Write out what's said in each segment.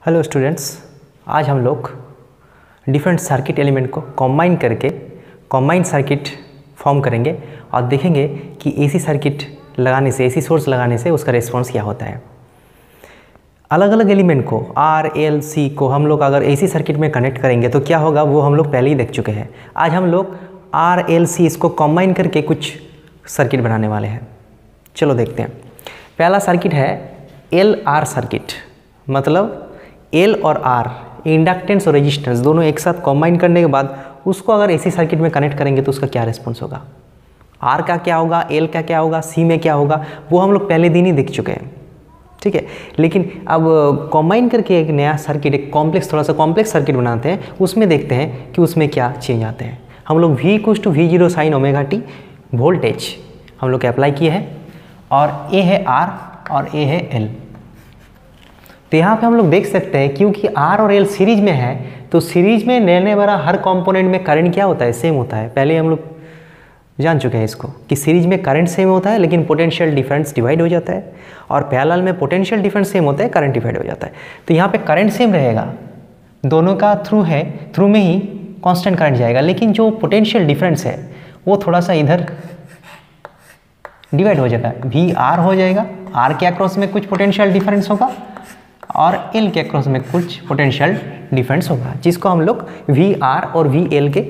Hello students, आज हम लोग डिफरेंट सर्किट एलिमेंट को कंबाइन करके कंबाइंड सर्किट फॉर्म करेंगे और देखेंगे कि एसी सर्किट लगाने से, एसी सोर्स लगाने से उसका रिस्पॉन्स क्या होता है। अलग अलग एलिमेंट को आर एल सी को हम लोग अगर एसी सर्किट में कनेक्ट करेंगे तो क्या होगा वो हम लोग पहले ही देख चुके हैं। आज हम लोग आर एल सी इसको कंबाइन करके कुछ सर्किट बनाने वाले हैं। चलो देखते हैं। पहला सर्किट है एल आर सर्किट, मतलब एल और आर इंडक्टेंस और रेजिस्टेंस दोनों एक साथ कंबाइन करने के बाद उसको अगर एसी सर्किट में कनेक्ट करेंगे तो उसका क्या रिस्पॉन्स होगा, आर का क्या होगा, एल का क्या होगा, सी में क्या होगा, वो हम लोग पहले दिन ही देख चुके हैं। ठीक है, लेकिन अब कंबाइन करके एक नया सर्किट, एक कॉम्प्लेक्स, थोड़ा सा कॉम्प्लेक्स सर्किट बनाते हैं, उसमें देखते हैं कि उसमें क्या चेंज आते हैं। हम लोग V = V0 sin omega T voltage हम लोग अप्लाई किए हैं और ए है R और ए है L। तो यहाँ पे हम लोग देख सकते हैं क्योंकि R और L सीरीज में है तो सीरीज में लेने वाला हर कंपोनेंट में करंट क्या होता है, सेम होता है। पहले हम लोग जान चुके हैं इसको कि सीरीज में करंट सेम होता है लेकिन पोटेंशियल डिफरेंस डिवाइड हो जाता है, और पैरेलल में पोटेंशियल डिफरेंस सेम होता है, करंट डिवाइड हो जाता है। तो यहाँ पे करंट सेम रहेगा, दोनों का थ्रू में ही कांस्टेंट करंट जाएगा, लेकिन जो पोटेंशियल डिफरेंस है वो थोड़ा सा इधर डिवाइड हो जाएगा, VR हो जाएगा, R के अक्रॉस में कुछ पोटेंशियल डिफरेंस होगा और L के अक्रॉस में कुछ पोटेंशियल डिफरेंस होगा, जिसको हम लोग VR और VL के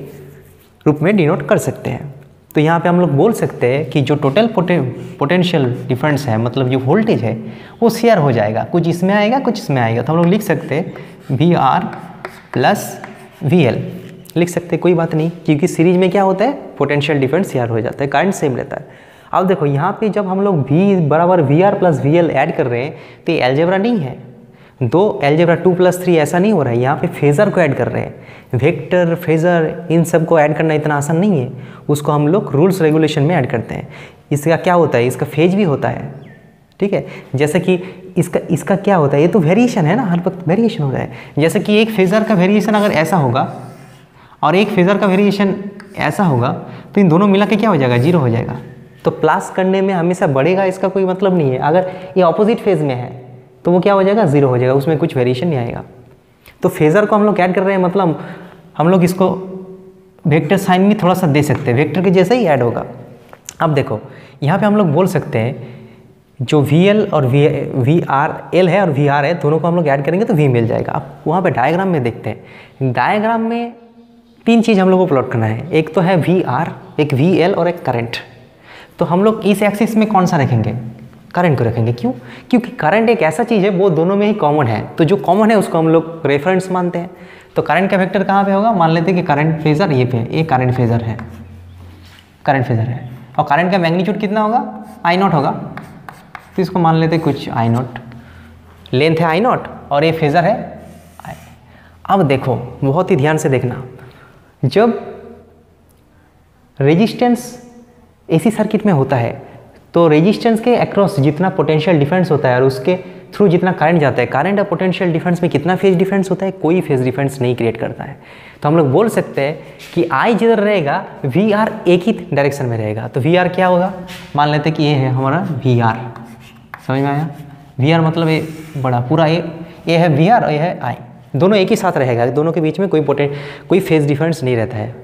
रूप में डिनोट कर सकते हैं। तो यहाँ पे हम लोग बोल सकते हैं कि जो टोटल पोटेंशियल डिफरेंस है, मतलब जो वोल्टेज है वो शेयर हो जाएगा, कुछ इसमें आएगा कुछ इसमें आएगा। तो हम लोग लिख सकते हैं VR + VL लिख सकते हैं, कोई बात नहीं, क्योंकि सीरीज में क्या होता है, पोटेंशियल डिफरेंस शेयर हो जाता है, करंट सेम रहता है। अब देखो यहाँ पे जब हम लोग V = VR + VL ऐड कर रहे हैं तो ये अलजेब्रा नहीं है, दो अलजेब्रा 2 + 3 ऐसा नहीं हो रहा है। यहाँ पे फेज़र को ऐड कर रहे हैं, वेक्टर, फेज़र, इन सब को ऐड करना इतना आसान नहीं है, उसको हम लोग रूल्स रेगुलेशन में ऐड करते हैं। इसका क्या होता है, इसका फेज भी होता है। ठीक है, जैसे कि इसका क्या होता है, ये तो वेरिएशन है ना, हर वक्त वेरिएशन हो रहा है। जैसे कि एक फेज़र का वेरिएशन अगर ऐसा होगा और एक फेज़र का वेरिएशन ऐसा होगा तो इन दोनों मिला के क्या हो जाएगा, 0 हो जाएगा। तो प्लस करने में हमेशा बढ़ेगा, इसका कोई मतलब नहीं है। अगर ये ऑपोजिट फेज में है तो वो क्या हो जाएगा, 0 हो जाएगा, उसमें कुछ वेरिएशन नहीं आएगा। तो फेज़र को हम लोग ऐड कर रहे हैं, मतलब हम लोग इसको वेक्टर साइन में थोड़ा सा दे सकते हैं, वेक्टर के जैसे ही ऐड होगा। अब देखो यहाँ पे हम लोग बोल सकते हैं जो VL और VRL है और VR है, दोनों को हम लोग ऐड करेंगे तो V मिल जाएगा। अब वहाँ पे डायग्राम में देखते हैं, डायग्राम में 3 चीज़ हम लोग को प्लॉट करना है, एक तो है VR, एक VL और एक करंट। तो हम लोग इस एक्सिस में कौन सा रखेंगे, करंट को रखेंगे। क्यों? क्योंकि करंट एक ऐसा चीज़ है वो दोनों में ही कॉमन है, तो जो कॉमन है उसको हम लोग रेफरेंस मानते हैं। तो करंट का वेक्टर कहाँ पे होगा, मान लेते हैं कि करंट फेज़र ये पे, ये करंट फेज़र है, करंट फेज़र है, और करंट का मैग्नीट्यूड कितना होगा, I0 होगा। तो इसको मान लेते हैं कुछ I0, लेंथ है I0 और ये फेज़र है I। अब देखो बहुत ही ध्यान से देखना, जब रेजिस्टेंस एसी सर्किट में होता है तो रेजिस्टेंस के अक्रॉस जितना पोटेंशियल डिफरेंस होता है और उसके थ्रू जितना करंट जाता है, करंट और पोटेंशियल डिफरेंस में कितना फेज डिफरेंस होता है, कोई फेज डिफरेंस नहीं क्रिएट करता है। तो हम लोग बोल सकते हैं कि I जिधर रहेगा VR एक ही डायरेक्शन में रहेगा। तो VR क्या होगा, मान लेते हैं कि ये है हमारा VR, समझ में आया। VR मतलब ये बड़ा पूरा, ये है VR और ये है I, दोनों एक ही साथ रहेगा, दोनों के बीच में कोई फेज डिफरेंस नहीं रहता है।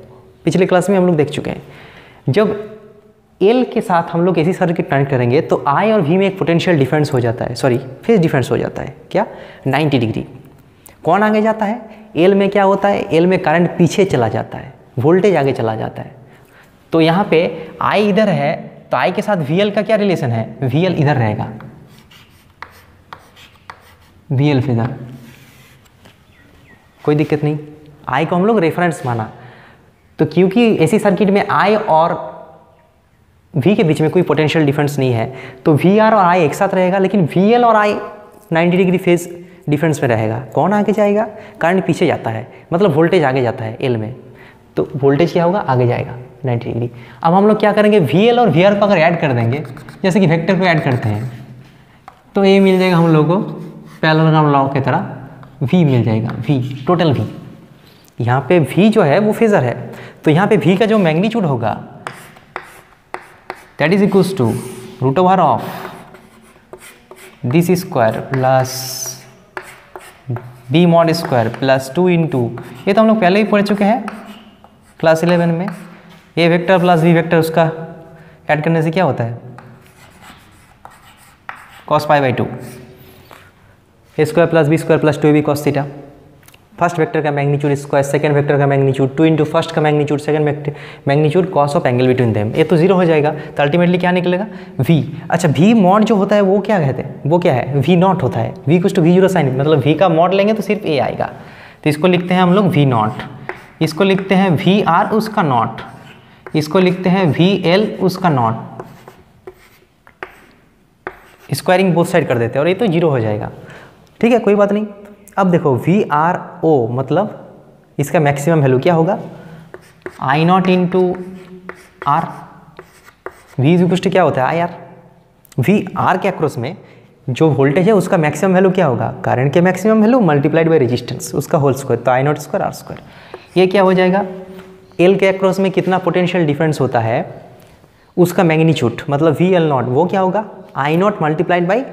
पिछले क्लास में हम लोग देख चुके हैं। जब L के साथ हम लोग ऐसी सर्किट कनेक्ट करेंगे तो I और V में एक पोटेंशियल डिफरेंस हो जाता है, सॉरी फेज डिफरेंस हो जाता है, क्या 90 डिग्री। कौन आगे जाता है, L में क्या होता है, L में करंट पीछे चला जाता है, वोल्टेज आगे चला जाता है। तो यहाँ पे I इधर है तो I के साथ VL का क्या रिलेशन है, VL इधर रहेगा, VL फेजर, कोई दिक्कत नहीं। I को हम लोग रेफरेंस माना, तो क्योंकि ऐसी सर्किट में I और V के बीच में कोई पोटेंशियल डिफरेंस नहीं है तो VR और I एक साथ रहेगा, लेकिन VL और I 90 डिग्री फेज डिफरेंस में रहेगा। कौन आगे जाएगा, करंट पीछे जाता है, मतलब वोल्टेज आगे जाता है L में, तो वोल्टेज क्या होगा, आगे जाएगा 90 डिग्री। अब हम लोग क्या करेंगे, VL और VR को अगर ऐड कर देंगे, जैसे कि वेक्टर को ऐड करते हैं, तो ये मिल जाएगा हम लोग को पैरेललोग्राम लॉ की तरह V मिल जाएगा, V टोटल V। यहाँ पे V जो है वो फेज़र है, तो यहाँ पे V का जो मैग्नीट्यूड होगा that is equals to √of this square plus B mod square plus 2 into, ये तो हम लोग पहले ही पढ़ चुके हैं क्लास 11 में, A vector plus B vector, उसका ऐड करने से क्या होता है cos pi by 2, A square plus B square plus 2ab cos theta. First vector का मैग्नीट्यूड स्क्वायर, सेकंड वेक्टर का मैग्नीट्यूड 2 इंटू फर्स्ट का magnitude second magnitude cos of angle between them, ये तो जीरो हो जाएगा, तो अल्टीमेटली क्या निकलेगा v। अच्छा v मॉड जो होता है वो क्या कहते हैं, वो क्या है v नॉट होता है, v कुछ टू v जीरो साइन, मतलब v का मॉड लेंगे तो सिर्फ a आएगा, तो इसको लिखते हैं हम लोग v नॉट, इसको लिखते हैं वी आर उसका नॉट, इसको लिखते हैं वी एल उसका नॉट, स्क्वायरिंग बोथ साइड कर देते हैं और ये तो जीरो हो जाएगा। ठीक है, कोई बात नहीं। अब देखो वी आर ओ मतलब इसका मैक्सिमम वैल्यू क्या होगा, I naught into R, V is equal to क्या होता है आई आर, वी आर के अक्रॉस में जो वोल्टेज है उसका मैक्सिमम वैल्यू क्या होगा, करंट के maximum value multiplied by resistance उसका होल स्क्वायर, तो I naught square are square, ये क्या हो जाएगा, एल के अक्रॉस में कितना पोटेंशियल डिफरेंस होता है उसका मैग्नीट्यूड, मतलब वी एल नॉट वो क्या होगा, I not multiplied by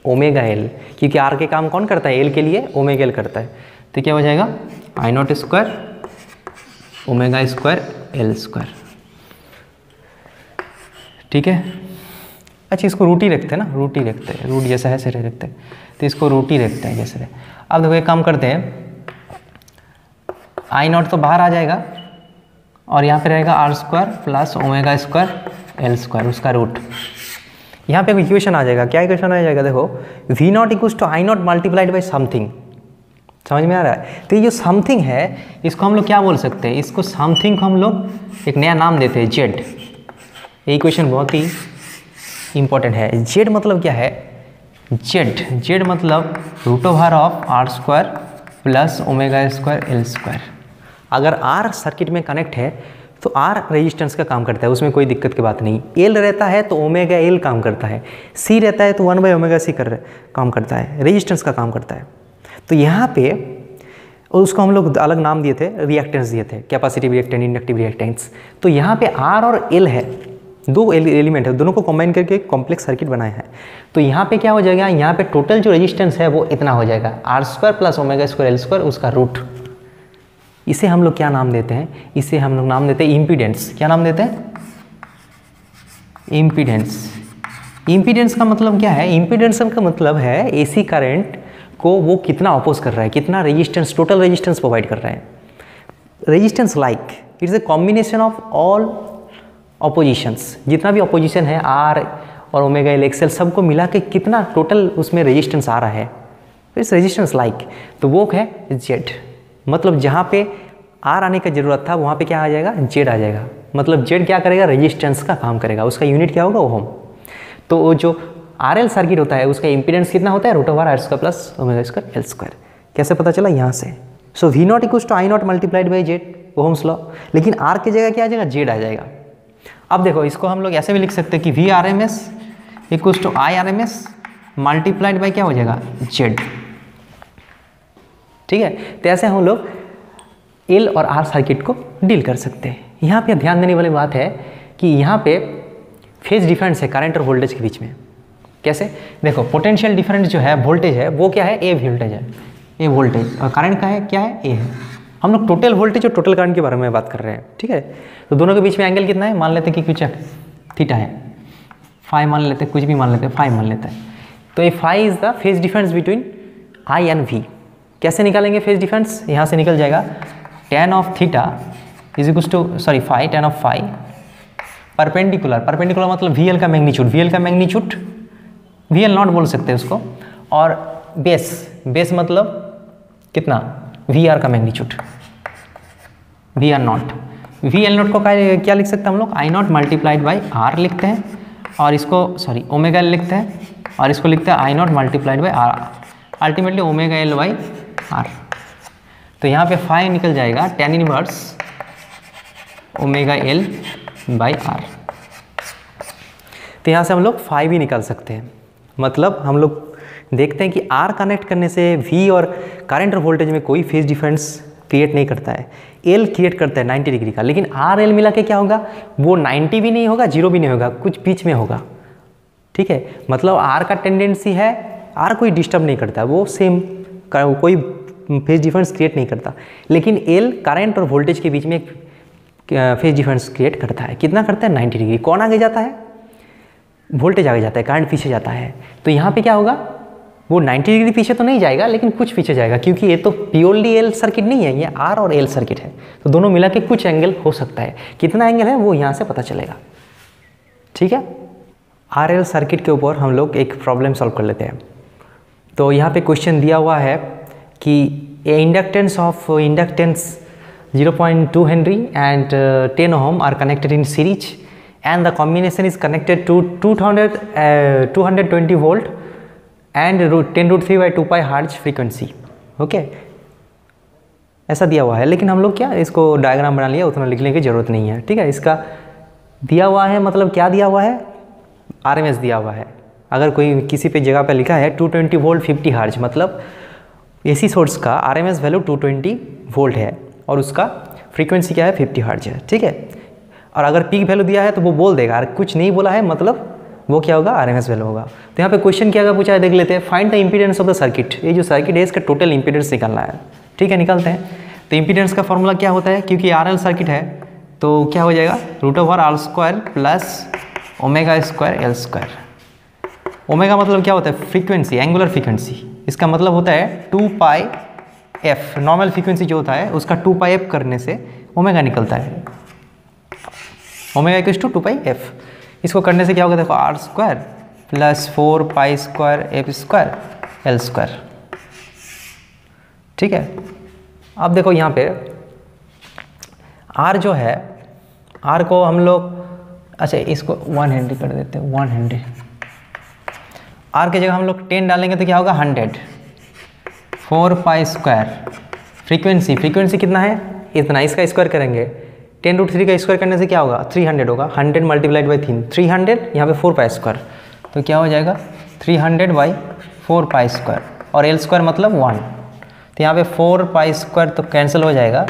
omega L, क्योंकि आर के काम कौन करता है, एल के लिए ओमेगा एल करता है, तो क्या हो जाएगा I naught square omega square L square. ठीक है, अच्छा इसको रूट ही रखते हैं ना, रूट ही रखते हैं, रूट जैसा है सिरे रखते हैं, तो इसको रूट ही रखते हैं जैसे। अब देखो एक काम करते हैं, आई नॉट तो बाहर आ जाएगा और यहाँ पे रहेगा R square plus omega square L square उसका रूट, यहाँ पे इक्वेशन आ जाएगा, क्या इक्वेशन आ जाएगा देखो, V not equals to I not multiplied by something, समझ में आ रहा है। तो ये जो समथिंग है इसको हम लोग क्या बोल सकते हैं, इसको समथिंग को हम लोग एक नया नाम देते हैं जेड, ये इक्वेशन बहुत ही इंपॉर्टेंट है। जेड मतलब क्या है, जेड मतलब root over of R square plus omega square L square. अगर आर सर्किट में कनेक्ट है तो आर रेजिस्टेंस का काम करता है, उसमें कोई दिक्कत की बात नहीं, एल रहता है तो ओमेगा एल काम करता है, सी रहता है तो 1 बाई ओमेगा सी काम करता है, रेजिस्टेंस का काम करता है। तो यहाँ पे उसको हम लोग अलग नाम दिए थे, रिएक्टेंस दिए थे, कैपेसिटिव रिएक्टेंस, इंडक्टिव रिएक्टेंस। तो यहाँ पे आर और एल है, दो एलिमेंट है, दोनों को कंबाइन करके कॉम्प्लेक्स सर्किट बनाया है। तो यहाँ पे क्या हो जाएगा, यहाँ पे टोटल जो रेजिस्टेंस है वो इतना हो जाएगा, R square plus omega square L square उसका रूट। इसे हम लोग क्या नाम देते हैं, इसे हम लोग नाम देते हैं इम्पीडेंस। क्या नाम देते हैं, इम्पीडेंस। इम्पीडेंस का मतलब क्या है, इम्पीडेंस का मतलब है एसी करंट को वो कितना अपोज कर रहा है, कितना रेजिस्टेंस, टोटल रेजिस्टेंस प्रोवाइड कर रहा है। Resistance like it's a combination of all opposition's, जितना भी ऑपोजिशन है आर और ओमेगा एल एक्सएल सबको मिला के कितना टोटल उसमें रेजिस्टेंस आ रहा है, इट्स रेजिस्टेंस लाइक। तो वो है जेड, मतलब जहाँ पे आर आने का जरूरत था वहाँ पे क्या आ जाएगा, जेड आ जाएगा। मतलब जेड क्या करेगा, रेजिस्टेंस का काम करेगा, उसका यूनिट क्या होगा, ओम। तो जो आर एल सर्किट होता है उसका इंपीडेंस कितना होता है, root over R square plus omega square L square. कैसे पता चला, यहाँ से। So V not equals to I not multiplied by Z, Ohm's law. लेकिन आर की जगह क्या आ जाएगा, जेड आ जाएगा। अब देखो इसको हम लोग ऐसे भी लिख सकते हैं कि V R M S equals to I R M S multiplied by क्या हो जाएगा, जेड। ठीक है, तो ऐसे हम लोग एल और आर सर्किट को डील कर सकते हैं। यहाँ पे ध्यान देने वाली बात है कि यहाँ पे फेज डिफरेंस है करंट और वोल्टेज के बीच में। कैसे, देखो पोटेंशियल डिफरेंस जो है, वोल्टेज है वो क्या है, ए वोल्टेज है, ए वोल्टेज, और करंट का है क्या है, ए है। हम लोग टोटल वोल्टेज और टोटल करंट के बारे में बात कर रहे हैं। ठीक है, तो दोनों के बीच में एंगल कितना है, मान लेते हैं कि कुछ थीटा है, फाई मान लेते हैं, कुछ भी मान लेते हैं, फाई मान लेते हैं। तो ये phi is the phase difference between I and V. कैसे निकालेंगे फेज डिफरेंस, यहाँ से निकल जाएगा tan of theta is equal to, sorry phi, tan of phi perpendicular, perpendicular मतलब वी एल का मैग्नीट्यूड, वी एल का मैग्नीट्यूड, वी एल नॉट बोल सकते हैं उसको, और बेस, बेस मतलब कितना, वी आर का magnitude, V R naught. V L naught को क्या लिख सकते हैं हम लोग, I not multiplied by are लिखते हैं, और इसको सॉरी ओमेगा एल लिखते हैं, और इसको लिखते हैं I not multiplied by R, ultimately omega L by R. तो यहाँ पे फाई निकल जाएगा tan inverse omega L by R. तो यहाँ से हम लोग फाई भी निकाल सकते हैं। मतलब हम लोग देखते हैं कि आर कनेक्ट करने से वी और करंट और वोल्टेज में कोई फेज डिफरेंस क्रिएट नहीं करता है, एल क्रिएट करता है 90 डिग्री का। लेकिन आर एल मिला के क्या होगा, वो 90 भी नहीं होगा, 0 भी नहीं होगा, कुछ बीच में होगा। ठीक है, मतलब आर का टेंडेंसी है, आर कोई डिस्टर्ब नहीं करता, वो सेम कोई फेज डिफरेंस क्रिएट नहीं करता, लेकिन एल करंट और वोल्टेज के बीच में एक फेज डिफरेंस क्रिएट करता है। कितना करता है? 90 डिग्री। कौन आगे जाता है? वोल्टेज आगे जाता है, करंट पीछे जाता है। तो यहाँ पे क्या होगा, वो 90 डिग्री पीछे तो नहीं जाएगा, लेकिन कुछ पीछे जाएगा, क्योंकि ये तो प्योरली एल सर्किट नहीं है, ये आर और एल सर्किट है। तो दोनों मिला के कुछ एंगल हो सकता है। कितना एंगल है वो यहाँ से पता चलेगा। ठीक है, आर एल सर्किट के ऊपर हम लोग एक प्रॉब्लम सॉल्व कर लेते हैं। तो यहाँ पे क्वेश्चन दिया हुआ है कि inductance 0.2 henry and 10 ohm are connected in series and the combination is connected to 220 volt and 10√3/2 pi hertz frequency. Okay, ऐसा दिया हुआ है, लेकिन हम लोग क्या इसको डायग्राम बना लिया, उतना लिखने की जरूरत नहीं है। ठीक है, इसका दिया हुआ है, मतलब क्या दिया हुआ है? RMS दिया हुआ है। अगर कोई किसी पे जगह पे लिखा है 220 वोल्ट 50 हर्ट्ज, मतलब AC सोर्स का RMS वैल्यू 220 वोल्ट है और उसका फ्रीक्वेंसी क्या है? 50 हर्ट्ज है। ठीक है, और अगर पीक वैल्यू दिया है तो वो बोल देगा, अगर कुछ नहीं बोला है मतलब वो क्या होगा? RMS वैल्यू होगा। तो यहाँ पे क्वेश्चन क्या पूछा है, देख लेते हैं। Find the impedance of the circuit. ये जो सर्किट है इसका टोटल इंपीडेंस निकालना है। ठीक है, निकालते हैं। तो इंपीडेंस का फॉर्मूला क्या होता है? क्योंकि RL सर्किट है तो क्या हो जाएगा? √R² plus ω² L²। ओमेगा मतलब क्या होता है? Frequency, angular frequency. इसका मतलब होता है 2πf। नॉर्मल फ्रीक्वेंसी जो होता है उसका 2πf करने से ओमेगा निकलता है। Omega equals to 2πf। इसको करने से क्या होगा? देखो, R² प्लस 4π² f² L²। ठीक है, अब देखो यहाँ पे R जो है, R को हम लोग, अच्छा इसको 1 हेनरी कर देते हैं, 1 हेनरी। R की जगह हम लोग 10 डालेंगे तो क्या होगा? 100। 4π²। फ्रीक्वेंसी कितना है? इतना। इसका स्क्वायर करेंगे, 10√3 का स्क्वायर करने से क्या होगा? 300 होगा। 100 मल्टीप्लाइड बाई 300, यहाँ पे 4π², तो क्या हो जाएगा? 300/4π²। और L² मतलब 1, तो यहाँ पे 4π² तो कैंसिल हो जाएगा।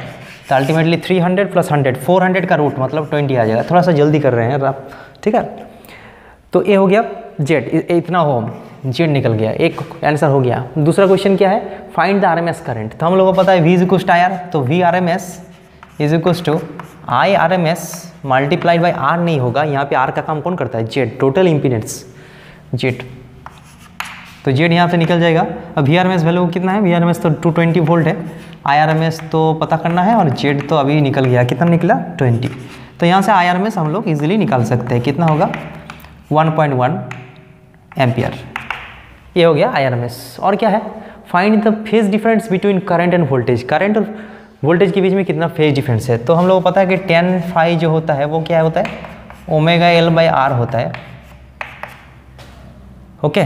तो अल्टीमेटली 300 + 100, 400 का रूट मतलब 20 आ जाएगा। थोड़ा सा जल्दी कर रहे हैं आप। ठीक है, तो ये हो गया जेड, इतना ओम, जेड निकल गया, एक आंसर हो गया। दूसरा क्वेश्चन क्या है? Find the RMS current. तो हम लोगों को पता है V = IR, तो VRMS = IRMS multiplied by R नहीं होगा। यहाँ पे R का काम कौन करता है? Z, total impedance Z. तो जेड यहाँ से निकल जाएगा। अब VRMS वैल्यू कितना है? VRMS तो 220 वोल्ट है, IRMS तो पता करना है, और जेड तो अभी निकल गया। कितना निकला? 20। तो यहाँ से IRMS हम लोग इजीली निकाल सकते हैं। कितना होगा? 1.1 एम्पियर। ये हो गया IRMS। और क्या है? Find the phase difference between current end voltage. Current और वोल्टेज के बीच में कितना फेज डिफरेंस है? तो हम लोगों को पता है कि tan phi जो होता है वो क्या होता है? ω/L/R होता है। ओके,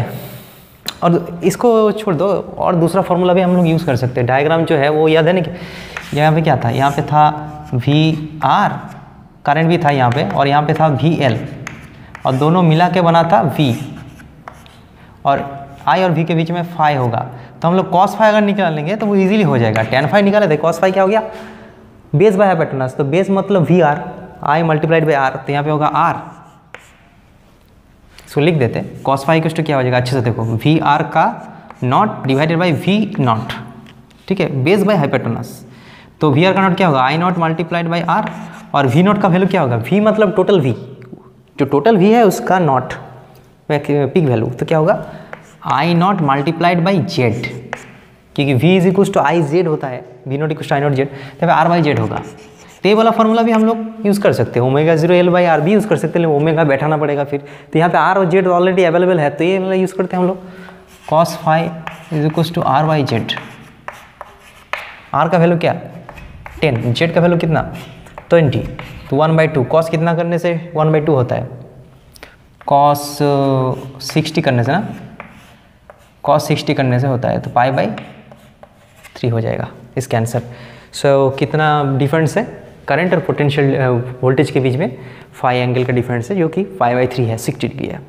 और इसको छोड़ दो, और दूसरा फॉर्मूला भी हम लोग यूज़ कर सकते हैं। डायग्राम जो है वो याद है ना कि यहाँ पे क्या था? यहाँ पे था VR, करंट भी था यहाँ पे, और यहाँ पे था VL, और दोनों मिला के बना था V, और I और V के बीच में phi होगा। तो हम लोग cos phi अगर निकालेंगे तो वो इजीली हो जाएगा। tan phi निकाले थे, cos phi क्या हो गया? Base by hypotenuse. तो बेस मतलब VR, I multiplied by R, तो यहाँ पे होगा R। इसको लिख देते हैं। cos phi इक्वल टू क्या हो जाएगा? अच्छे से देखो, VR का नॉट डिवाइडेड बाई V0। ठीक है, बेस बाय हाइपोटेनस। तो VR का नॉट क्या होगा? I0 मल्टीप्लाइड बाई R, और V0 का वैल्यू क्या होगा? V मतलब टोटल V, जो टोटल V है उसका नॉट पीक वैल्यू, तो क्या होगा? I0 मल्टीप्लाइड बाई Z, क्योंकि V = IZ होता है, V0 = I0Z, तो R/Z होगा। तो ये वाला फॉर्मूला भी हम लोग यूज़ कर सकते हैं। ω0L/R भी यूज़ कर सकते हैं, लेकिन ओमेगा बैठाना पड़ेगा फिर। तो यहाँ पे R और Z ऑलरेडी अवेलेबल है, तो ये वाला यूज़ करते हैं हम लोग। cos phi = R/Z। R का वैल्यू क्या? 10, Z का वैल्यू कितना? 20, तो 1/2। cos कितना करने से 1/2 होता है? cos 60 करने से ना, cos 60 करने से होता है, तो π/3 हो जाएगा इसका आंसर। सो कितना डिफरेंस है करंट और पोटेंशियल वोल्टेज के बीच में? phi एंगल का डिफरेंस है, जो कि π/3 है, 60 डिग्री है।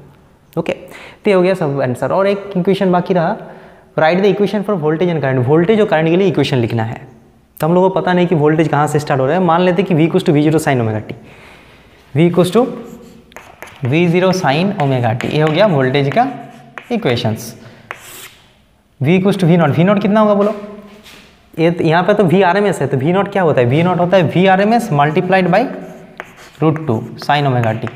ओके, तो ये हो गया सब आंसर। और एक इक्वेशन बाकी रहा, right the equation for voltage and current. Voltage और करंट के लिए इक्वेशन लिखना है। तो हम लोगों को पता नहीं कि वोल्टेज कहाँ से स्टार्ट हो रहा है। मान लेते कि V = V0 sin ωt, V = V0 sin ωt। ये हो गया वोल्टेज का equations. V equals to V naught कितना होगा बोलो? ये यहाँ पे तो वी आर एम एस है, तो वी नॉट क्या होता है? वी नॉट होता है V R M S multiplied by √2 sine omega T.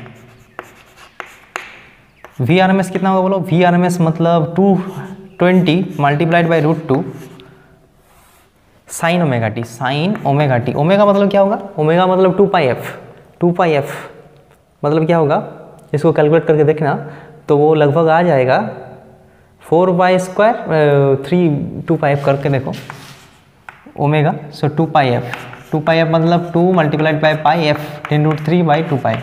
V R M S कितना होगा बोलो? वी आर एम एस मतलब 220 multiplied by √2 sine omega T, sine omega T. Omega मतलब क्या होगा? ओमेगा मतलब 2πf मतलब क्या होगा? इसको कैलकुलेट करके देखना तो वो लगभग आ जाएगा 4/2 2πf करके देखो ओमेगा। सो 2πf मतलब 2 multiplied by pi F 10√3/2π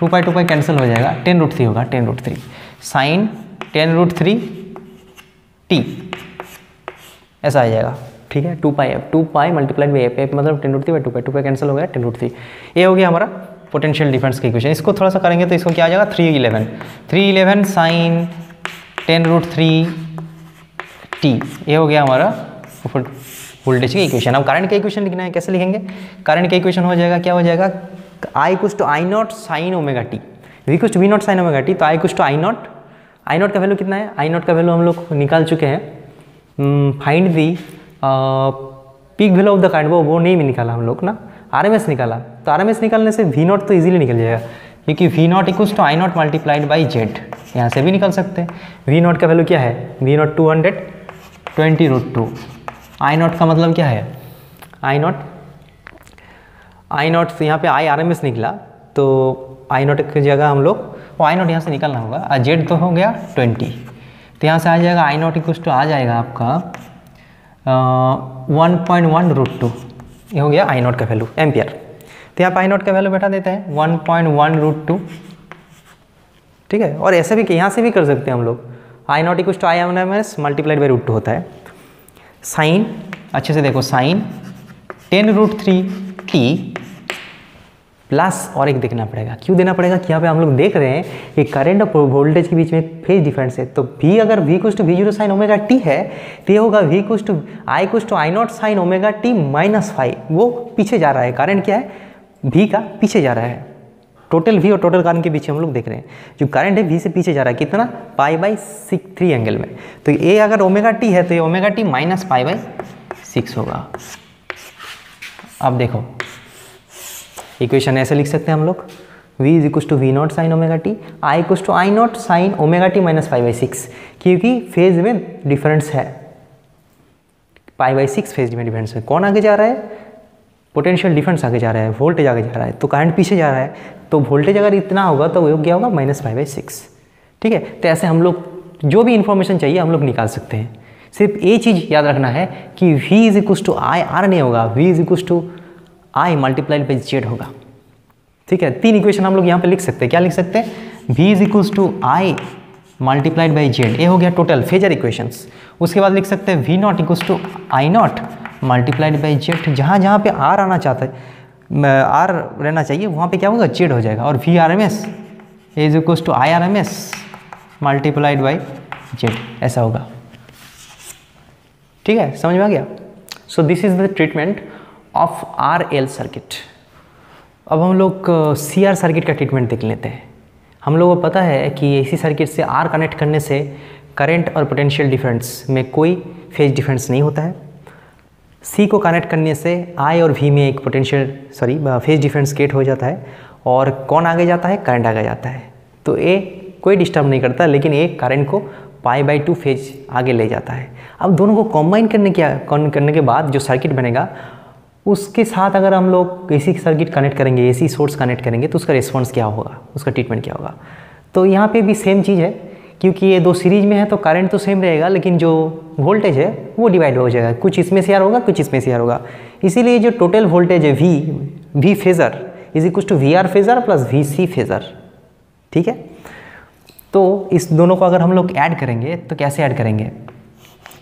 2π cancel हो जाएगा, 10√3 होगा, 10√3 साइन 10√3 टी ऐसा आ जाएगा। ठीक है, 2π मल्टीप्लाइड बाई एफ मतलब 10√3/2π 2π कैंसिल हो गया 10√3। ये हो गया हमारा पोटेंशियल डिफरेंस का इक्वेशन। इसको थोड़ा सा करेंगे तो इसको क्या आ जाएगा? 311 साइन 10√3 टी। ये हो गया हमारा वोल्टेज का इक्वेशन। अब करंट का इक्वेशन लिखना है, कैसे लिखेंगे? करंट का इक्वेशन हो जाएगा, क्या हो जाएगा? I equals to I naught sine omega T, V equals to V naught sine omega T. तो I equals to I naught का वैल्यू कितना है? आई नॉट का वैल्यू हम लोग निकाल चुके हैं। Find the peak value of the current, वो नहीं भी निकाला हम लोग ना, RMS निकाला। तो RMS निकालने से V नॉट तो इजीली निकल जाएगा, क्योंकि V naught equals to I not multiplied by Z. यहाँ से भी निकल सकते हैं। V नॉट का वैल्यू क्या है? V not 220√2। आई नॉट का मतलब क्या है? आई नॉट से यहाँ पे RMS निकला, तो आई नॉट की जगह हम लोग वो आई नॉट यहाँ से निकालना होगा, और जेड तो हो गया 20। तो यहाँ से आ जाएगा आई नॉट इक्वल्स टू आ जाएगा आपका 1.1√2। ये हो गया आई नॉट का वैल्यू एम्पियर। तो यहाँ पर आई नॉट का वैल्यू बैठा देते हैं 1.1√2। ठीक है, और ऐसे भी यहाँ से भी कर सकते हैं हम लोग। I naught equals to I M S multiplied by √2 होता है। साइन अच्छे से देखो, साइन 10√3 टी प्लस और एक देखना पड़ेगा। क्यों देना पड़ेगा? कि यहाँ पे हम लोग देख रहे हैं कि करंट और वोल्टेज के बीच में फेज डिफरेंस है। तो V अगर V equals to V0 sine omega T है, तो ये होगा V equals to I naught sine omega T -5। वो पीछे जा रहा है, करंट क्या है? V का पीछे जा रहा है। टोटल V और टोटल करंट के पीछे हम लोग देख रहे हैं। जो करंट है V से पीछे जा रहा है, कितना? π/3 एंगल में। तो ये अगर ओमेगा टी है, तो ये ओमेगा टी -π/6 होगा। अब देखो इक्वेशन ऐसे लिख सकते हैं हम लोग, V is equals to V naught sine omega T, I equals to I naught sine omega T -π/6, क्योंकि फेज में डिफरेंस है, π/6 फेज में डिफरेंस है। कौन आगे जा रहा है? पोटेंशियल डिफरेंस आगे जा रहा है, वोल्टेज आगे जा रहा है, तो करंट पीछे जा रहा है। तो वोल्टेज अगर इतना होगा तो वो क्या होगा? -π/6। ठीक है, तो ऐसे हम लोग जो भी इंफॉर्मेशन चाहिए हम लोग निकाल सकते हैं। सिर्फ ये चीज़ याद रखना है कि V is equals to I, R नहीं होगा, V is equals to I multiplied by Z होगा। ठीक है, 3 इक्वेशन हम लोग यहाँ पे लिख सकते हैं। क्या लिख सकते हैं? V is equals to I multiplied by Z, ये हो गया टोटल फेजर इक्वेशंस। उसके बाद लिख सकते हैं V naught equals to I not multiplied by Z. जहाँ जहाँ पे R आना चाहता है, R रहना चाहिए, वहाँ पे क्या होगा? जेड हो जाएगा। और V RMS is equals to I RMS multiplied by Z, ऐसा होगा। ठीक है, समझ में आ गया? So this is the treatment of RL circuit. अब हम लोग CR सर्किट का ट्रीटमेंट देख लेते हैं। हम लोगों को पता है कि AC सर्किट से R कनेक्ट करने से करंट और पोटेंशियल डिफरेंस में कोई फेज डिफरेंस नहीं होता है। C को कनेक्ट करने से I और V में एक फेज डिफरेंस क्रिएट हो जाता है, और कौन आगे जाता है? करंट आगे जाता है। तो A कोई डिस्टर्ब नहीं करता, लेकिन A करंट को π/2 फेज आगे ले जाता है। अब दोनों को कॉम्बाइन करने के बाद जो सर्किट बनेगा, उसके साथ अगर हम लोग AC सर्किट कनेक्ट करेंगे, AC सोर्स कनेक्ट करेंगे, तो उसका रिस्पॉन्स क्या होगा, उसका ट्रीटमेंट क्या होगा? तो यहाँ पे भी सेम चीज़ है, क्योंकि ये दो सीरीज में है तो करंट तो सेम रहेगा, लेकिन जो वोल्टेज है वो डिवाइड हो जाएगा, कुछ इसमें से आर होगा, कुछ इसमें से आर होगा। इसीलिए जो टोटल वोल्टेज है V phasor is equal to VR phasor plus VC phasor. ठीक है, तो इस दोनों को अगर हम लोग ऐड करेंगे तो कैसे ऐड करेंगे?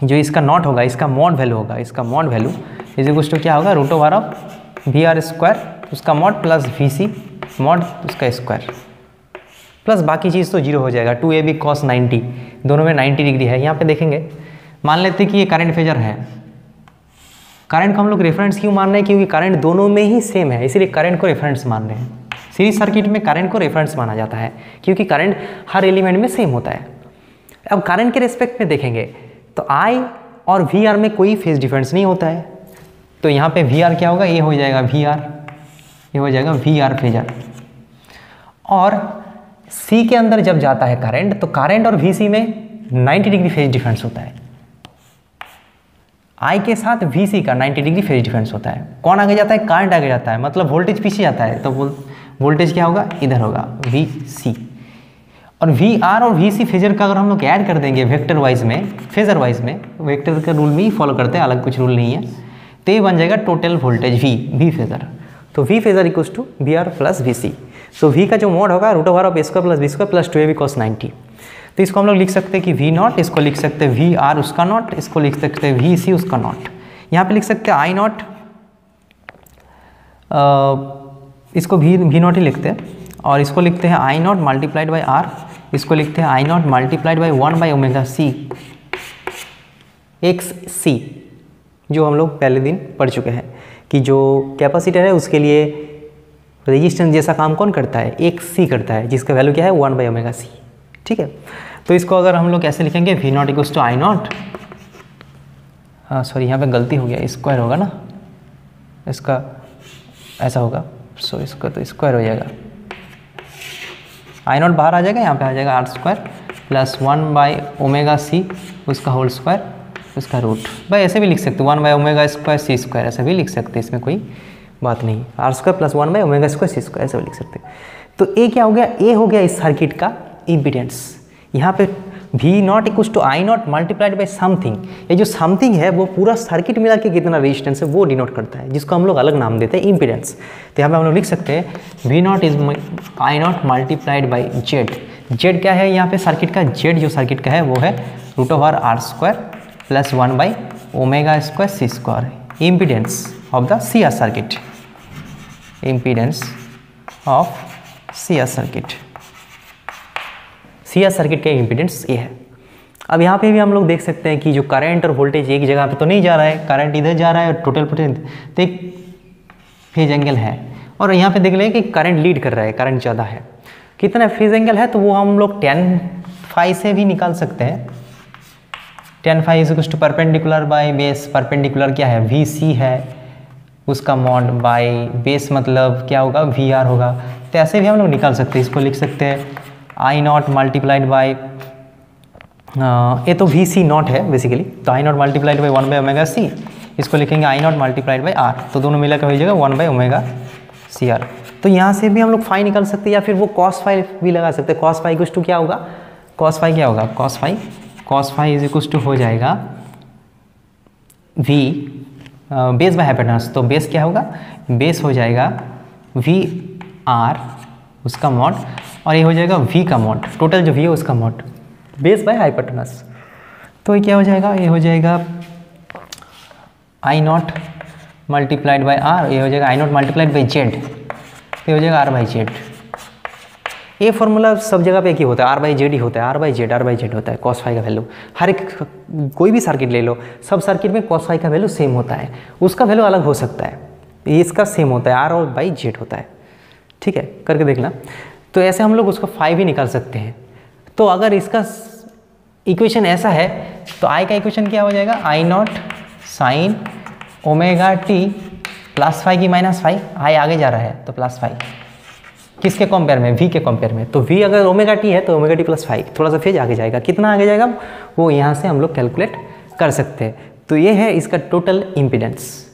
जो इसका नॉट होगा, इसका मॉड वैल्यू होगा, इसका mod value is equal to क्या होगा? √ऑफ VR स्क्वायर उसका मॉड प्लस VC मॉड उसका स्क्वायर, प्लस बाकी चीज़ तो जीरो हो जाएगा। 2AB cos 90, दोनों में 90 डिग्री है। यहाँ पे देखेंगे, मान लेते हैं कि ये करंट फेजर है। करंट को हम लोग रेफरेंस क्यों मान रहे हैं? क्योंकि करंट दोनों में ही सेम है, इसीलिए करंट को रेफरेंस मान रहे हैं। सीरीज सर्किट में करंट को रेफरेंस माना जाता है, क्योंकि करंट हर एलिमेंट में सेम होता है। अब करंट के रेस्पेक्ट में देखेंगे तो आई और वी आर में कोई फेज डिफरेंस नहीं होता है, तो यहाँ पे वी आर क्या होगा, ये हो जाएगा वी आर, ये हो जाएगा वी आर फेजर। और सी के अंदर जब जाता है करंट, तो करंट और वी सी में 90 डिग्री फेज डिफरेंस होता है। आई के साथ वी सी का 90 डिग्री फेज डिफरेंस होता है। कौन आगे जाता है, करंट आगे जाता है, मतलब वोल्टेज पीछे जाता है, तो वोल्टेज क्या होगा, इधर होगा वी सी। और वी आर और वी सी फेजर का अगर हम लोग ऐड कर देंगे वेक्टर वाइज में, फेजर वाइज में, वेक्टर का रूल में ही फॉलो करते हैं, अलग कुछ रूल नहीं है, तो ये बन जाएगा टोटल वोल्टेज वी फेजर। तो V phasor equals to V R plus V C. So V का जो मोड होगा root over of a square plus B square plus 2ab cos 90। तो इसको हम लोग लिख सकते हैं कि वी नॉट, इसको लिख सकते हैं वी आर उसका नॉट, इसको लिख सकते हैं वी सी उसका नॉट। यहाँ पे लिख सकते हैं आई नॉट, इसको वी नॉट ही लिखते हैं, और इसको लिखते हैं I not multiplied by R, इसको लिखते हैं I not multiplied by 1 by omega C X C, जो हम लोग पहले दिन पढ़ चुके हैं कि जो कैपेसिटर है उसके लिए रेजिस्टेंस जैसा काम कौन करता है, एक सी करता है, जिसका वैल्यू क्या है 1 बाई ओमेगा सी। ठीक है, तो इसको अगर हम लोग कैसे लिखेंगे, V not equals to I not, sorry यहाँ पे गलती हो गया, स्क्वायर होगा ना, इसका ऐसा होगा, सो इसका तो स्क्वायर हो जाएगा, आई नॉट बाहर आ जाएगा, यहाँ पे आ जाएगा R square plus 1 by omega C उसका होल स्क्वायर उसका रूट। भाई ऐसे भी लिख सकते 1 by omega square C square, ऐसे भी लिख सकते, इसमें कोई बात नहीं, R square plus 1 by omega square C square, ऐसे भी लिख सकते। तो ए क्या हो गया, ए हो गया इस सर्किट का इम्पीडेंस। यहाँ पे V not equals to I not multiplied by something, ये जो समथिंग है वो पूरा सर्किट मिला के कितना रेजिस्टेंस है वो डिनोट करता है, जिसको हम लोग अलग नाम देते हैं इम्पीडेंस। तो यहाँ पे हम लोग लिख सकते हैं V not is I not multiplied by Z. Z क्या है यहाँ पे सर्किट का, जेड जो सर्किट का है वो है root over R square plus 1 by omega square C square, impedance of the C R circuit, impedance of C R circuit. C R circuit का इम्पीडेंस ये है। अब यहाँ पे भी हम लोग देख सकते हैं कि जो करंट और वोल्टेज एक जगह पे तो नहीं जा रहा है, करंट इधर जा रहा है और टोटल पोटेंशियल, तो एक फेज एंगल है, और यहाँ पे देख लें कि करंट लीड कर रहा है, करंट ज़्यादा है। कितना फेज एंगल है, तो वो हम लोग tan phi से भी निकाल सकते हैं। tan phi is equals to perpendicular by base, perpendicular क्या है, वी सी है उसका मॉड बाई बेस, मतलब क्या होगा, वी आर होगा। तो ऐसे भी हम लोग निकाल सकते हैं, इसको लिख सकते हैं आई नॉट मल्टीप्लाइड बाई, ये तो वी सी नॉट है बेसिकली, तो I not multiplied by 1 by omega C, इसको लिखेंगे I not multiplied by R, तो दोनों मिला कर हो जाएगा 1 बाई ओमेगा सी आर। तो यहाँ से भी हम लोग फाई निकाल सकते हैं, या फिर वो कॉस फाई भी लगा सकते हैं। कॉस फाई इक्वल्स टू क्या होगा, कॉस फाई क्या होगा, cos phi is equals to हो जाएगा वी बेस बाय हाइपोटेनस, तो बेस क्या होगा, बेस हो जाएगा वी आर उसका मॉड, और ये हो जाएगा वी का मॉड, टोटल जो वी है उसका मॉड, बेस बाय हाइपोटेनस। तो ये क्या हो जाएगा, ये हो जाएगा I not multiplied by are, ये हो जाएगा I not multiplied by Z, ये हो जाएगा आर बाई जेड। ये फॉर्मूला सब जगह पे एक ही होता है, आर बाई जेड ही होता है, आर बाई जेड होता है कॉस फाई का वैल्यू। हर एक कोई भी सर्किट ले लो, सब सर्किट में कॉस फाई का वैल्यू सेम होता है, उसका वैल्यू अलग हो सकता है, इसका सेम होता है, आर और बाई जेड होता है। ठीक है, करके देखना। तो ऐसे हम लोग उसका फाई भी निकाल सकते हैं। तो अगर इसका इक्वेशन ऐसा है, तो आई का इक्वेशन क्या हो जाएगा, I naught sine omega T plus phi की माइनस फाई, आई आगे जा रहा है तो प्लस फाई, किसके कंपेयर में, वी के कंपेयर में। तो वी अगर ओमेगा टी है तो ओमेगा टी प्लस फाई, थोड़ा सा फेज आगे जाएगा, कितना आगे जाएगा वो यहाँ से हम लोग कैलकुलेट कर सकते हैं। तो ये है इसका टोटल इम्पीडेंस।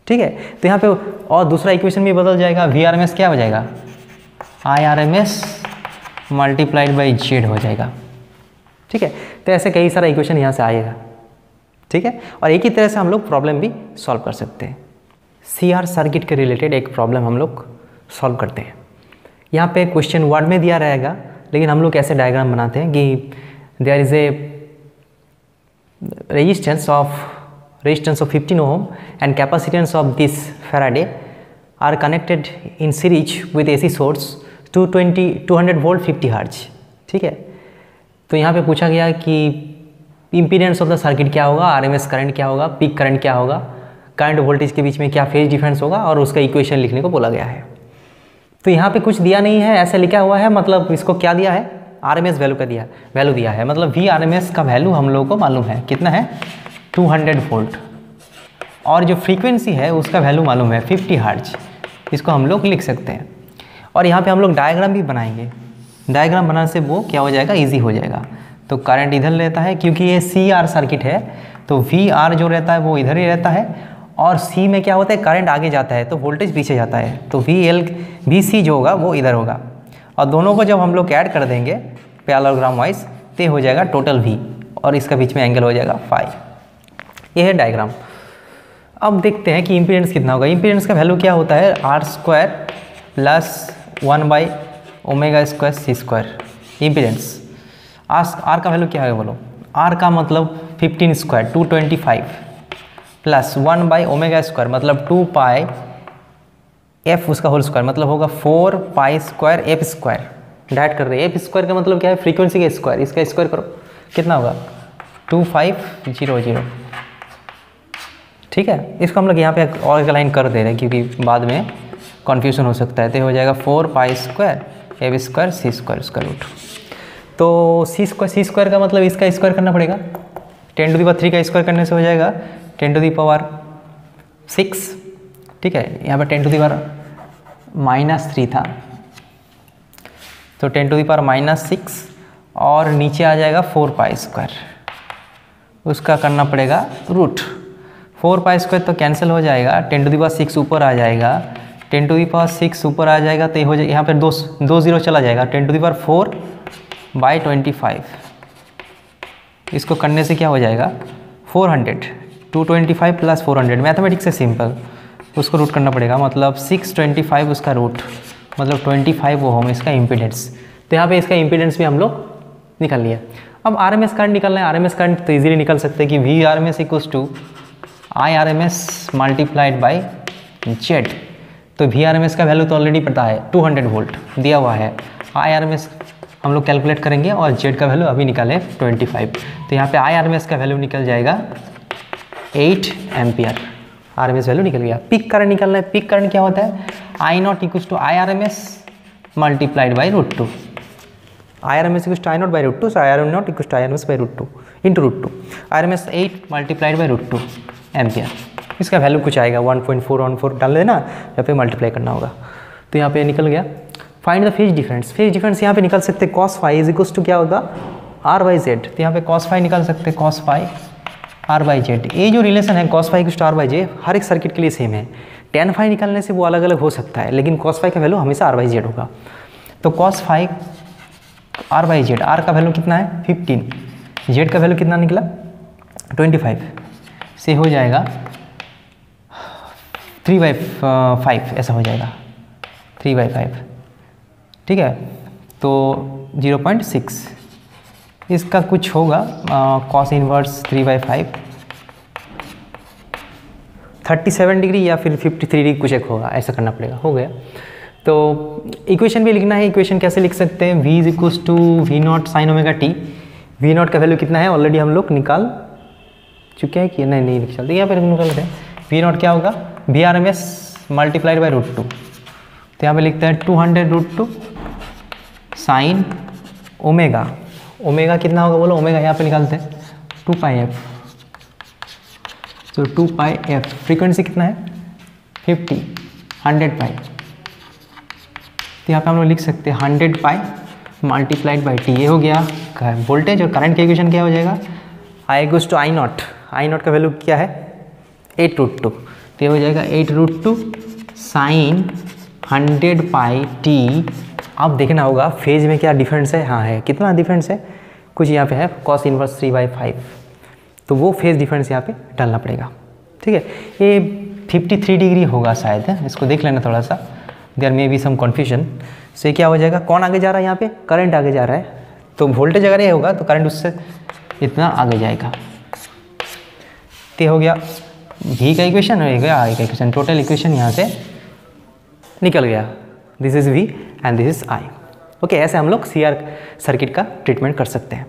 ठीक है, तो यहाँ पे और दूसरा इक्वेशन भी बदल जाएगा, वी आर एम एस क्या हो जाएगा, I R M S multiplied by Z हो जाएगा। ठीक है, तो ऐसे कई सारा इक्वेशन यहाँ से आएगा। ठीक है, और एक ही तरह से हम लोग प्रॉब्लम भी सॉल्व कर सकते हैं। सी आर सर्किट के रिलेटेड एक प्रॉब्लम हम लोग सॉल्व करते हैं। यहाँ पे क्वेश्चन वर्ड में दिया रहेगा, लेकिन हम लोग ऐसे डायग्राम बनाते हैं कि there is a resistance of 15 ohm and capacitance of this Faraday are connected in series with AC source 200 volt 50 Hz। ठीक है, तो यहाँ पे पूछा गया कि इम्पीडेंस ऑफ द सर्किट क्या होगा, आरएमएस करंट क्या होगा, पीक करंट क्या होगा, करंट वोल्टेज के बीच में क्या फेज डिफरेंस होगा, और उसका इक्वेशन लिखने को बोला गया है। तो यहाँ पे कुछ दिया नहीं है, ऐसा लिखा हुआ है, मतलब इसको क्या दिया है, RMS वैल्यू दिया है, मतलब VRMS का वैल्यू हम लोगों को मालूम है कितना है 200 वोल्ट, और जो फ्रीक्वेंसी है उसका वैल्यू मालूम है 50 हर्ट्ज। इसको हम लोग लिख सकते हैं। और यहाँ पे हम लोग डायग्राम भी बनाएंगे, डायग्राम बनाने से वो क्या हो जाएगा, ईजी हो जाएगा। तो करंट इधर रहता है क्योंकि ये CR सर्किट है, तो VR जो रहता है वो इधर ही रहता है, और C में क्या होता है, करंट आगे जाता है तो वोल्टेज पीछे जाता है, तो VC जो होगा वो इधर होगा, और दोनों को जब हम लोग ऐड कर देंगे पैरेललोग्राम वाइज तो हो जाएगा टोटल V, और इसका बीच में एंगल हो जाएगा फाई। ये है डायग्राम। अब देखते हैं कि इम्पीडेंस कितना होगा। इम्पीडेंस का वैल्यू क्या होता है, R² plus 1/ω² C²। Impedance R का वैल्यू क्या है बोलो, R का मतलब 15² 225 प्लस 1/ω² मतलब 2π f उसका होल स्क्वायर, मतलब होगा 4π² f²। डाइट कर रहे हैं, f² का मतलब क्या है, फ्रीक्वेंसी का स्क्वायर, इसका स्क्वायर करो कितना होगा 2500। ठीक है, इसको हम लोग यहाँ पे और एक लाइन कर दे रहे हैं क्योंकि बाद में कन्फ्यूजन हो सकता है। तो हो जाएगा 4π² f² c² उसका रूट। तो c² का मतलब इसका स्क्वायर करना पड़ेगा, 10⁻³ का स्क्वायर करने से हो जाएगा 10⁻6। ठीक है, यहाँ पर 10⁻³ था तो 10⁻6 और नीचे आ जाएगा 4π², उसका करना पड़ेगा रूट। 4π² तो कैंसिल हो जाएगा, 10⁻6 ऊपर आ जाएगा, 10⁻6 ऊपर आ जाएगा तो ये हो जाएगा, यहाँ पर दो जीरो चला जाएगा, 10⁻4/25। इसको करने से क्या हो जाएगा 400, 225 प्लस 400, मैथमेटिक्स से सिंपल, उसको रूट करना पड़ेगा, मतलब 625 उसका रूट, मतलब 25 ओम इसका इम्पीडेंस। तो यहाँ पे इसका इम्पीडेंस भी हम लोग निकाल लिया। अब RMS करंट निकालना है। RMS करंट तो इजीली निकल सकते हैं कि VRMS = IRMS multiplied by Z। तो VRMS का वैल्यू तो ऑलरेडी पता है 200 वोल्ट दिया हुआ है, IRMS हम लोग कैलकुलेट करेंगे और Z का वैल्यू अभी निकाले 25। तो यहाँ पे IRMS का वैल्यू निकल जाएगा 8 एम्पियर। RMS वैल्यू निकल गया। पीक करंट निकलना है। पीक करंट क्या होता है, I0 = IRMS multiplied by √2। IRMS = I0 by √2, so IRMS = IRMS by √2 into √2। IRMS 8 multiplied by √2 ampere. इसका वैल्यू कुछ आएगा 1.414 डाल देना, यहाँ पे मल्टीप्लाई करना होगा। तो यहाँ पे निकल गया। Find the phase difference. Phase difference यहाँ पे निकल सकते हैं cos φ = क्या होगा R/Z। तो यहाँ पे cos φ निकाल सकते हैं, cos φ R/Z। ये जो रिलेशन है cos φ = R/Z हर एक सर्किट के लिए सेम है। tan φ निकालने से वो अलग अलग हो सकता है, लेकिन cos φ का वैल्यू हमेशा R/Z होगा। तो cos φ R/Z, R का वैल्यू कितना है 15, Z का वैल्यू कितना निकला 25, से हो जाएगा 3/5, ऐसा हो जाएगा 3/5। ठीक है, तो 0.6 इसका कुछ होगा cos इनवर्स 3/5 37 डिग्री या फिर 53 डिग्री कुछ एक होगा, ऐसा करना पड़ेगा। हो गया। तो इक्वेशन भी लिखना है। इक्वेशन कैसे लिख सकते हैं, V = V0 sin ωt। V0 का वैल्यू कितना है ऑलरेडी हम लोग निकाल चुके हैं कि नहीं लिख चलते, यहाँ पर निकाल लेते हैं। V0 क्या होगा VRMS मल्टीप्लाइड बाई √2। तो यहाँ पे लिखते हैं 200√2 साइन ओमेगा। ओमेगा कितना होगा बोलो, ओमेगा यहाँ पे निकालते हैं 2πf। तो 2πf फ्रीक्वेंसी कितना है 50, 100π। तो यहाँ पे हम लोग लिख सकते हैं 100π मल्टीप्लाइड बाई t। ये हो गया वोल्टेज। और करंट का इक्वेशन क्या हो जाएगा, I = I0। I0 का वैल्यू क्या है 8√2। तो ये हो जाएगा 8√2 साइन 100πt। अब देखना होगा फेज में क्या डिफरेंस है। हाँ है, कितना डिफरेंस है, कुछ यहाँ पे है cos इनवर्स 3/5। तो वो फेज डिफरेंस यहाँ पे डालना पड़ेगा। ठीक है, ये 53 डिग्री होगा शायद है, इसको देख लेना थोड़ा सा, there may be some confusion. से क्या हो जाएगा, कौन आगे जा रहा है यहाँ पे, करंट आगे जा रहा है। तो वोल्टेज अगर ये होगा तो करंट उससे इतना आगे जाएगा। तो हो गया V का इक्वेशन, हो गया I का इक्वेशन। टोटल इक्वेशन यहाँ से निकल गया। This is V and this is I। Okay, ऐसे हम लोग CR सर्किट का ट्रीटमेंट कर सकते हैं।